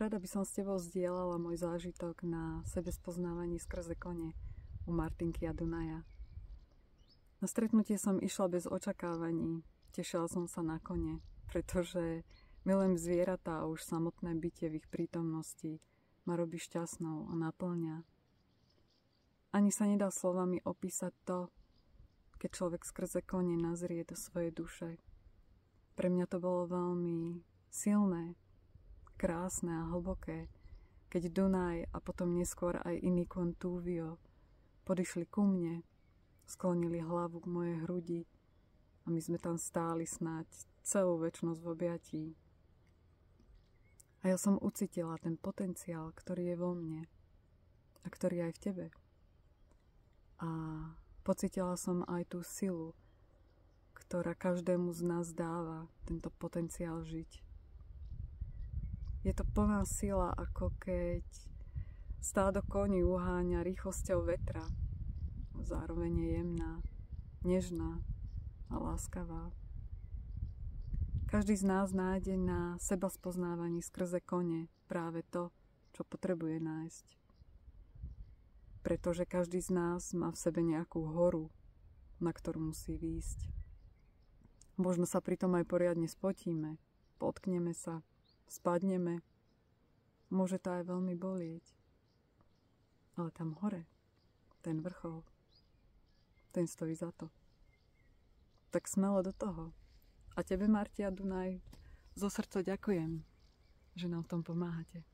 Rada by som s tebou zdieľala môj zážitok na sebespoznávanie skrze kone u Martinky a Dunaja. Na stretnutie som išla bez očakávaní. Tešila som sa na kone, pretože milujem zvieratá a už samotné bytie v ich prítomnosti ma robí šťastnou a naplňa. Ani sa nedá slovami opísať to, keď človek skrze kone nazrie do svojej duše. Pre mňa to bolo veľmi silné, krásne a hlboké, keď Dunaj a potom neskôr aj iný kon Tuvio podišli ku mne, sklonili hlavu k mojej hrudi a my sme tam stáli snáď celú večnosť v objatí. A ja som ucítila ten potenciál, ktorý je vo mne a ktorý je aj v tebe. A pocítila som aj tú silu, ktorá každému z nás dáva tento potenciál žiť. Je to plná sila, ako keď stádo koní uháňa rýchlosťou vetra. Zároveň je jemná, nežná a láskavá. Každý z nás nájde na seba spoznávaní skrze kone práve to, čo potrebuje nájsť. Pretože každý z nás má v sebe nejakú horu, na ktorú musí výjsť. Možno sa pritom aj poriadne spotíme, potkneme sa, spadneme. Môže to aj veľmi bolieť. Ale tam hore, ten vrchol, ten stojí za to. Tak smelo do toho. A tebe, Marti a Dunaj, zo srdca ďakujem, že nám v tom pomáhate.